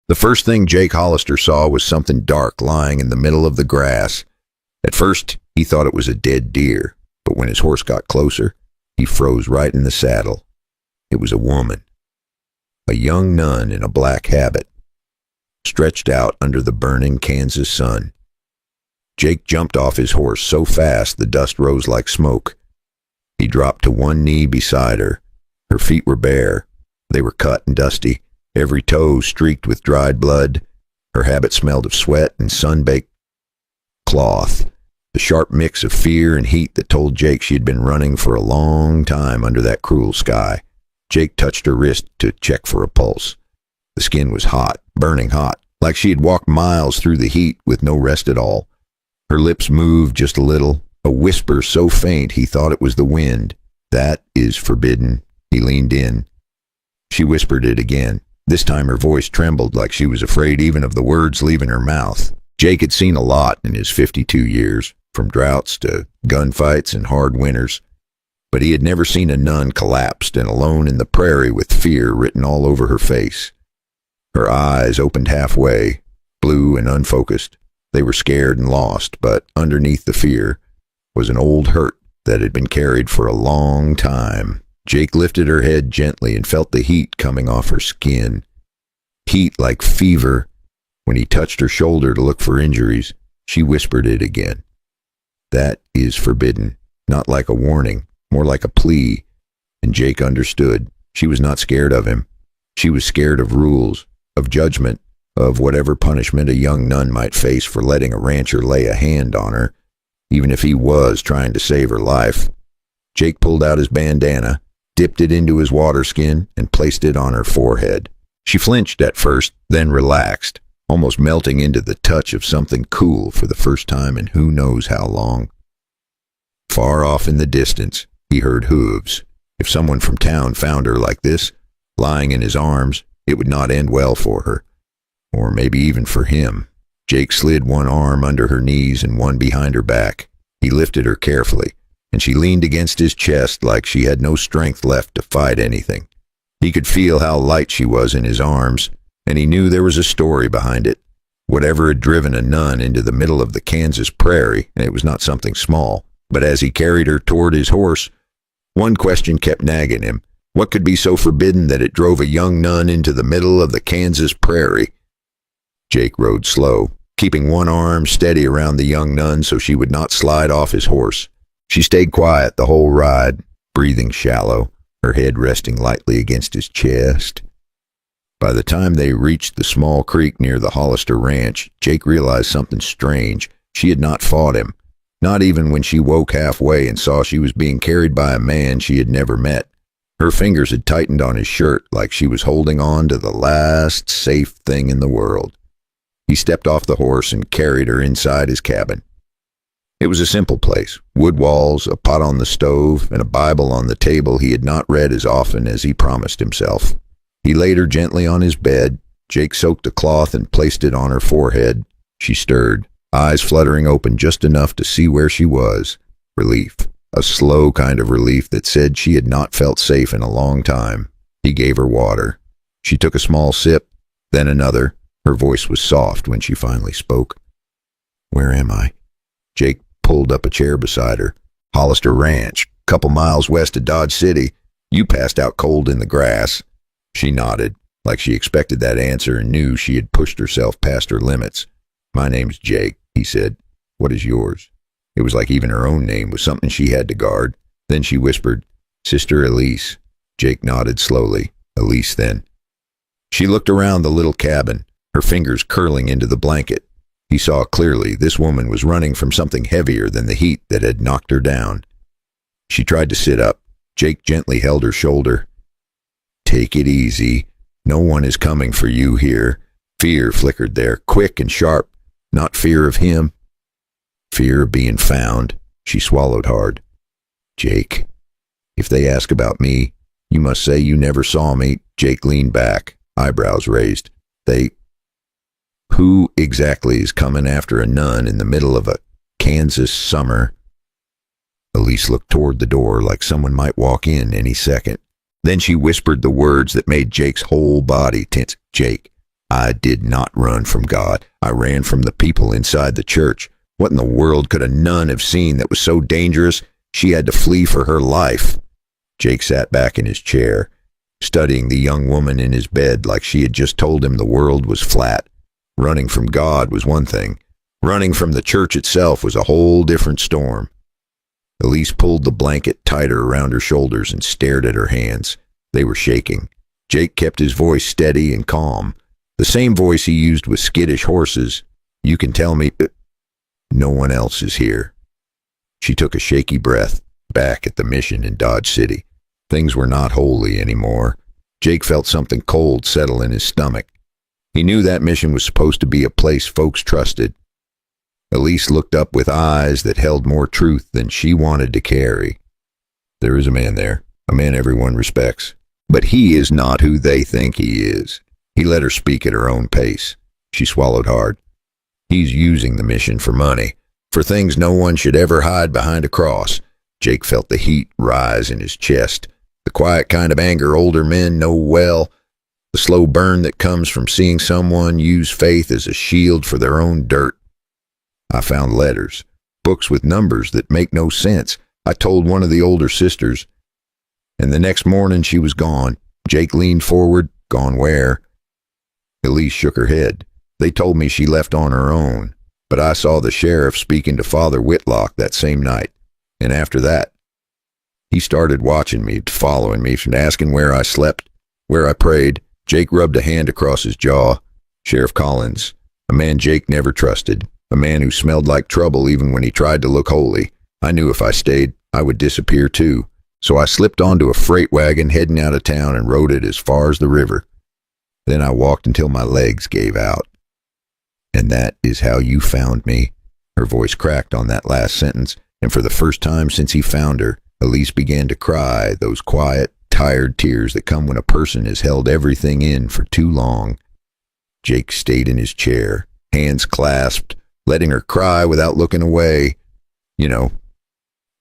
The first thing Jake Hollister saw was something dark lying in the middle of the grass. At first, he thought it was a dead deer, but when his horse got closer, he froze right in the saddle. It was a woman, a young nun in a black habit, stretched out under the burning Kansas sun. Jake jumped off his horse so fast the dust rose like smoke. He dropped to one knee beside her. Her feet were bare. They were cut and dusty, every toe streaked with dried blood. Her habit smelled of sweat and sun-baked cloth, the sharp mix of fear and heat that told Jake she had been running for a long time under that cruel sky. Jake touched her wrist to check for a pulse. The skin was hot, burning hot, like she had walked miles through the heat with no rest at all. Her lips moved just a little, a whisper so faint he thought it was the wind. "That is forbidden." He leaned in. She whispered it again. This time her voice trembled like she was afraid even of the words leaving her mouth. Jake had seen a lot in his 52 years, from droughts to gunfights and hard winters, but he had never seen a nun collapsed and alone in the prairie with fear written all over her face. Her eyes opened halfway, blue and unfocused. They were scared and lost, but underneath the fear was an old hurt that had been carried for a long time. Jake lifted her head gently and felt the heat coming off her skin. Heat like fever. When he touched her shoulder to look for injuries, she whispered it again. "That is forbidden," not like a warning, more like a plea. And Jake understood. She was not scared of him. She was scared of rules, of judgment, of whatever punishment a young nun might face for letting a rancher lay a hand on her, even if he was trying to save her life. Jake pulled out his bandana, dipped it into his water skin, and placed it on her forehead. She flinched at first, then relaxed, almost melting into the touch of something cool for the first time in who knows how long. Far off in the distance, he heard hooves. If someone from town found her like this, lying in his arms, it would not end well for her. Or maybe even for him. Jake slid one arm under her knees and one behind her back. He lifted her carefully, and she leaned against his chest like she had no strength left to fight anything. He could feel how light she was in his arms, and he knew there was a story behind it. Whatever had driven a nun into the middle of the Kansas prairie, and it was not something small, but as he carried her toward his horse, one question kept nagging him. What could be so forbidden that it drove a young nun into the middle of the Kansas prairie? Jake rode slow, keeping one arm steady around the young nun so she would not slide off his horse. She stayed quiet the whole ride, breathing shallow, her head resting lightly against his chest. By the time they reached the small creek near the Hollister ranch, Jake realized something strange. She had not fought him, not even when she woke halfway and saw she was being carried by a man she had never met. Her fingers had tightened on his shirt like she was holding on to the last safe thing in the world. He stepped off the horse and carried her inside his cabin. It was a simple place, wood walls, a pot on the stove, and a Bible on the table he had not read as often as he promised himself. He laid her gently on his bed. Jake soaked a cloth and placed it on her forehead. She stirred, eyes fluttering open just enough to see where she was. Relief, a slow kind of relief that said she had not felt safe in a long time. He gave her water. She took a small sip, then another. Her voice was soft when she finally spoke. "Where am I?" Jake pulled up a chair beside her. "Hollister Ranch, couple miles west of Dodge City. You passed out cold in the grass." She nodded, like she expected that answer and knew she had pushed herself past her limits. "My name's Jake," he said. "What is yours?" It was like even her own name was something she had to guard. Then she whispered, "Sister Elise." Jake nodded slowly. "Elise, then." She looked around the little cabin, her fingers curling into the blanket. He saw clearly this woman was running from something heavier than the heat that had knocked her down. She tried to sit up. Jake gently held her shoulder. "Take it easy. No one is coming for you here." Fear flickered there, quick and sharp. Not fear of him. Fear of being found. She swallowed hard. "Jake, if they ask about me, you must say you never saw me." Jake leaned back, eyebrows raised. Who exactly is coming after a nun in the middle of a Kansas summer?" Elise looked toward the door like someone might walk in any second. Then she whispered the words that made Jake's whole body tense. "Jake, I did not run from God. I ran from the people inside the church. What in the world could a nun have seen that was so dangerous she had to flee for her life? Jake sat back in his chair, studying the young woman in his bed like she had just told him the world was flat. Running from God was one thing. Running from the church itself was a whole different storm. Elise pulled the blanket tighter around her shoulders and stared at her hands. They were shaking. Jake kept his voice steady and calm, the same voice he used with skittish horses. You can tell me no one else is here. She took a shaky breath, back at the mission in Dodge City. Things were not holy anymore. Jake felt something cold settle in his stomach. He knew that mission was supposed to be a place folks trusted. Elise looked up with eyes that held more truth than she wanted to carry. There is a man there, a man everyone respects. But he is not who they think he is. He let her speak at her own pace. She swallowed hard. He's using the mission for money, for things no one should ever hide behind a cross. Jake felt the heat rise in his chest, the quiet kind of anger older men know well, the slow burn that comes from seeing someone use faith as a shield for their own dirt. I found letters, books with numbers that make no sense. I told one of the older sisters, and the next morning she was gone. Jake leaned forward. Gone where? Elise shook her head. They told me she left on her own, but I saw the sheriff speaking to Father Whitlock that same night. And after that, he started watching me, following me, and asking where I slept, where I prayed. Jake rubbed a hand across his jaw. Sheriff Collins, a man Jake never trusted, a man who smelled like trouble even when he tried to look holy. I knew if I stayed, I would disappear too. So I slipped onto a freight wagon heading out of town and rode it as far as the river. Then I walked until my legs gave out. And that is how you found me. Her voice cracked on that last sentence, and for the first time since he found her, Elise began to cry, those quiet, tired tears that come when a person has held everything in for too long. Jake stayed in his chair, hands clasped, letting her cry without looking away. You know,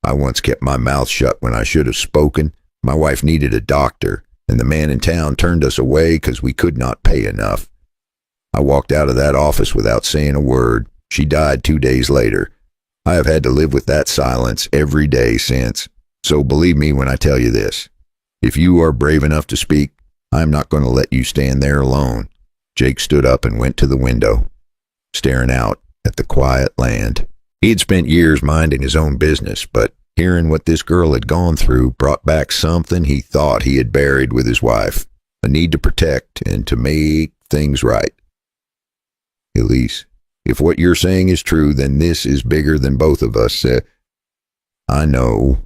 I once kept my mouth shut when I should have spoken. My wife needed a doctor, and the man in town turned us away because we could not pay enough. I walked out of that office without saying a word. She died 2 days later. I have had to live with that silence every day since. So believe me when I tell you this. If you are brave enough to speak, I am not going to let you stand there alone. Jake stood up and went to the window, staring out at the quiet land. He had spent years minding his own business, but hearing what this girl had gone through brought back something he thought he had buried with his wife, a need to protect and to make things right. Elise, if what you're saying is true, then this is bigger than both of us. I know,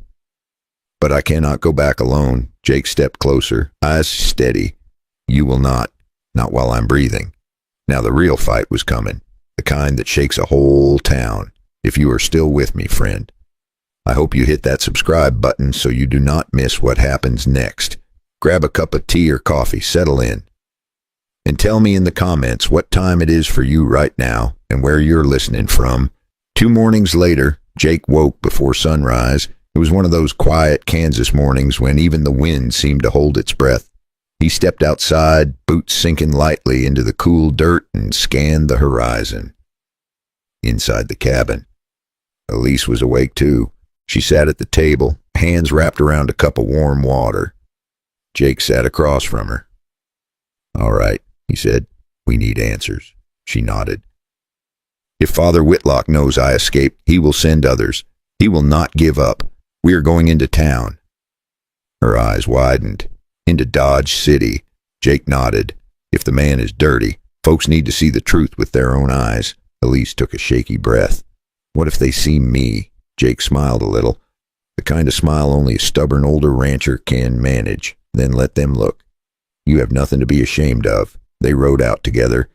but I cannot go back alone. Jake stepped closer, eyes steady. You will not while I'm breathing. Now the real fight was coming, the kind that shakes a whole town. If you are still with me, friend, I hope you hit that subscribe button so you do not miss what happens next. Grab a cup of tea or coffee, settle in, and tell me in the comments what time it is for you right now and where you're listening from. 2 mornings later, Jake woke before sunrise. It was one of those quiet Kansas mornings when even the wind seemed to hold its breath. He stepped outside, boots sinking lightly into the cool dirt, and scanned the horizon. Inside the cabin, Elise was awake too. She sat at the table, hands wrapped around a cup of warm water. Jake sat across from her. All right, he said. We need answers. She nodded. If Father Whitlock knows I escaped, he will send others. He will not give up. We are going into town. Her eyes widened. Into Dodge City. Jake nodded. If the man is dirty, folks need to see the truth with their own eyes. Elise took a shaky breath. What if they see me? Jake smiled a little, the kind of smile only a stubborn older rancher can manage. Then let them look. You have nothing to be ashamed of. They rode out together.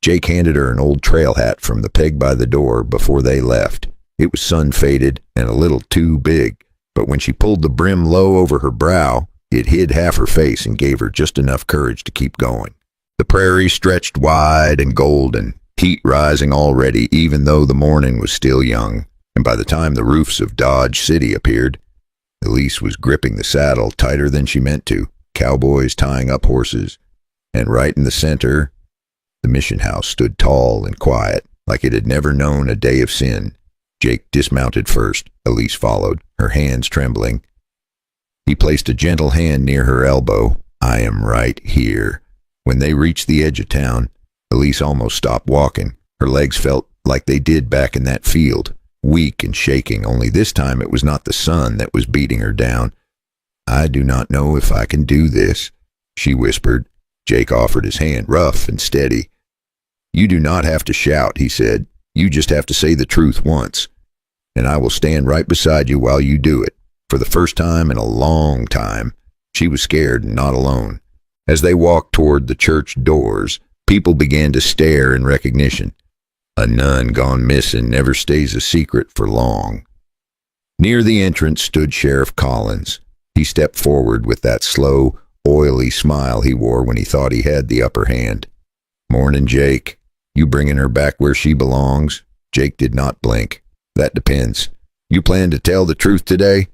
Jake handed her an old trail hat from the peg by the door before they left. It was sun-faded and a little too big, but when she pulled the brim low over her brow, it hid half her face and gave her just enough courage to keep going. The prairie stretched wide and golden, heat rising already even though the morning was still young, and by the time the roofs of Dodge City appeared, Elise was gripping the saddle tighter than she meant to, cowboys tying up horses, and right in the center, The mission house stood tall and quiet, like it had never known a day of sin. Jake dismounted first. Elise followed, her hands trembling. He placed a gentle hand near her elbow. "I am right here." When they reached the edge of town, Elise almost stopped walking. Her legs felt like they did back in that field, weak and shaking, only this time it was not the sun that was beating her down. "I do not know if I can do this," she whispered. Jake offered his hand, rough and steady. "You do not have to shout," he said. "You just have to say the truth once, and I will stand right beside you while you do it." For the first time in a long time, she was scared and not alone. As they walked toward the church doors, people began to stare in recognition. A nun gone missing never stays a secret for long. Near the entrance stood Sheriff Collins. He stepped forward with that slow, oily smile he wore when he thought he had the upper hand. "Morning, Jake. You bringing her back where she belongs?" Jake did not blink. "That depends. You plan to tell the truth today?"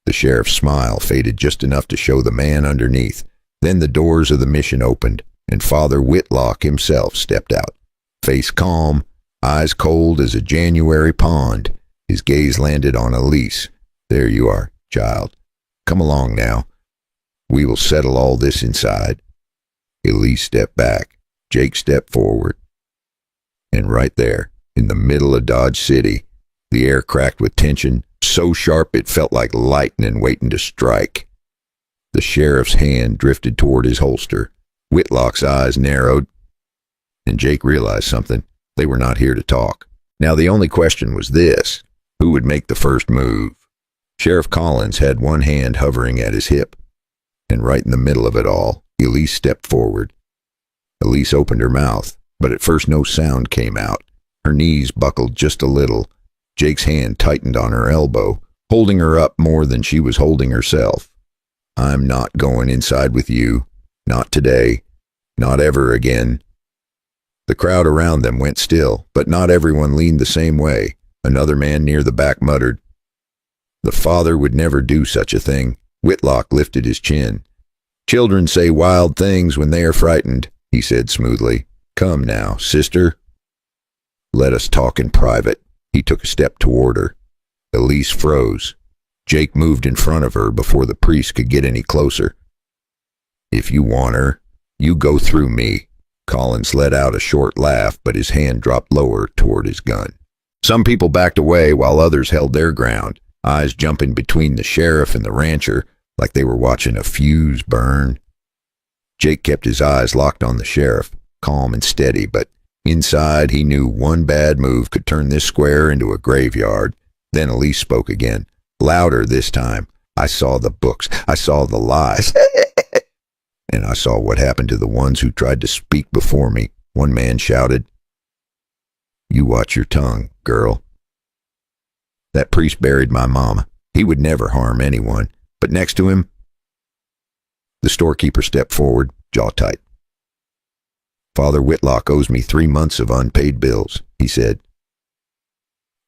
The sheriff's smile faded just enough to show the man underneath. Then the doors of the mission opened, and Father Whitlock himself stepped out. Face calm, eyes cold as a January pond, his gaze landed on Elise. "There you are, child. Come along now. We will settle all this inside." Elise stepped back. Jake stepped forward. And right there, in the middle of Dodge City, the air cracked with tension, so sharp it felt like lightning waiting to strike. The sheriff's hand drifted toward his holster. Whitlock's eyes narrowed, and Jake realized something. They were not here to talk. Now the only question was this: who would make the first move? Sheriff Collins had one hand hovering at his hip, and right in the middle of it all, Elise stepped forward. Elise opened her mouth, but at first no sound came out. Her knees buckled just a little. Jake's hand tightened on her elbow, holding her up more than she was holding herself. "I'm not going inside with you. Not today. Not ever again." The crowd around them went still, but not everyone leaned the same way. Another man near the back muttered, "The father would never do such a thing." Whitlock lifted his chin. "Children say wild things when they are frightened," he said smoothly. "Come now, sister. Let us talk in private." He took a step toward her. Elise froze. Jake moved in front of her before the priest could get any closer. "If you want her, you go through me." Collins let out a short laugh, but his hand dropped lower toward his gun. Some people backed away while others held their ground, eyes jumping between the sheriff and the rancher like they were watching a fuse burn. Jake kept his eyes locked on the sheriff, calm and steady, but inside he knew one bad move could turn this square into a graveyard. Then Elise spoke again, louder this time. "I saw the books. I saw the lies. And I saw what happened to the ones who tried to speak before me." One man shouted, "You watch your tongue, girl. That priest buried my mama. He would never harm anyone. But next to him..." The storekeeper stepped forward, jaw tight. "Father Whitlock owes me 3 months of unpaid bills," he said.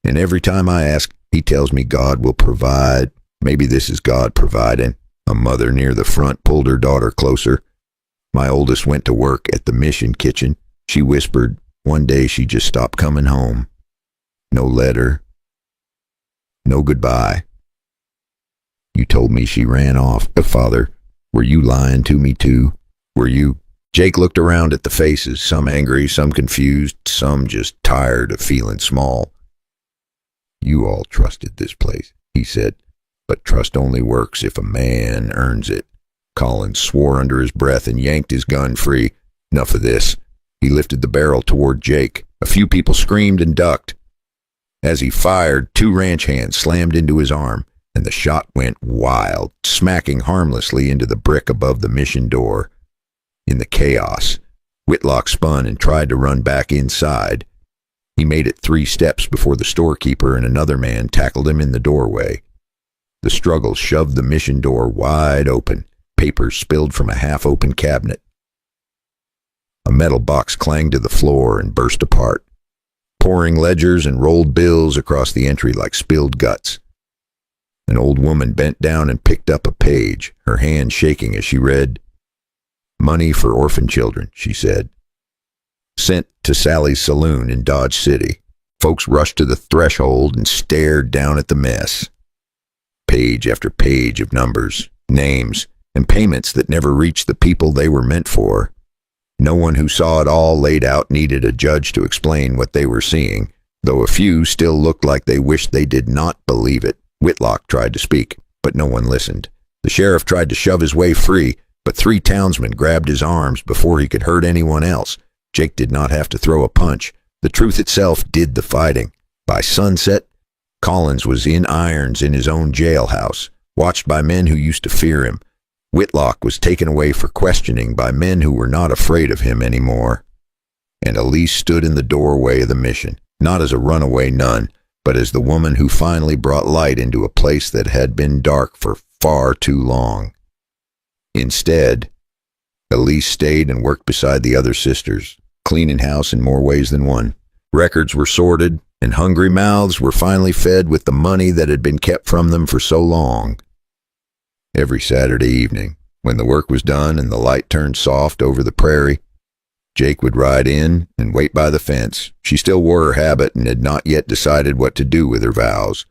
"And every time I ask, he tells me God will provide. Maybe this is God providing." A mother near the front pulled her daughter closer. "My oldest went to work at the mission kitchen," she whispered. "One day she just stopped coming home. No letter. No goodbye. You told me she ran off. Father, were you lying to me too? Were you..." Jake looked around at the faces, some angry, some confused, some just tired of feeling small. "You all trusted this place," he said. "But trust only works if a man earns it." Collins swore under his breath and yanked his gun free. "Enough of this." He lifted the barrel toward Jake. A few people screamed and ducked. As he fired, 2 ranch hands slammed into his arm, and the shot went wild, smacking harmlessly into the brick above the mission door. In the chaos, Whitlock spun and tried to run back inside. He made it 3 steps before the storekeeper and another man tackled him in the doorway. The struggle shoved the mission door wide open. Papers spilled from a half-open cabinet. A metal box clanged to the floor and burst apart, pouring ledgers and rolled bills across the entry like spilled guts. An old woman bent down and picked up a page, her hand shaking as she read. "Money for orphan children," she said. sent to Sally's saloon in Dodge City. Folks rushed to the threshold and stared down at the mess. Page after page of numbers, names, and payments that never reached the people they were meant for. No one who saw it all laid out needed a judge to explain what they were seeing, though a few still looked like they wished they did not believe it. Whitlock tried to speak, but no one listened. The sheriff tried to shove his way free, but 3 townsmen grabbed his arms before he could hurt anyone else. Jake did not have to throw a punch. The truth itself did the fighting. By sunset, Collins was in irons in his own jailhouse, watched by men who used to fear him. Whitlock was taken away for questioning by men who were not afraid of him anymore. And Elise stood in the doorway of the mission, not as a runaway nun, but as the woman who finally brought light into a place that had been dark for far too long. Instead, Elise stayed and worked beside the other sisters, cleaning house in more ways than one. Records were sorted, and hungry mouths were finally fed with the money that had been kept from them for so long. Every Saturday evening, when the work was done and the light turned soft over the prairie, Jake would ride in and wait by the fence. She still wore her habit and had not yet decided what to do with her vows.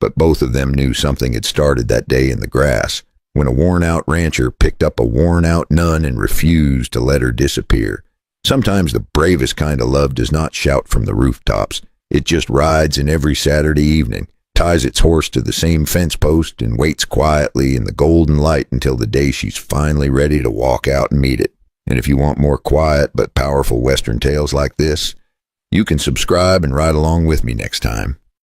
But both of them knew something had started that day in the grass, when a worn-out rancher picked up a worn-out nun and refused to let her disappear. Sometimes the bravest kind of love does not shout from the rooftops. It just rides in every Saturday evening, ties its horse to the same fence post, and waits quietly in the golden light until the day she's finally ready to walk out and meet it. And if you want more quiet but powerful Western tales like this, you can subscribe and ride along with me next time.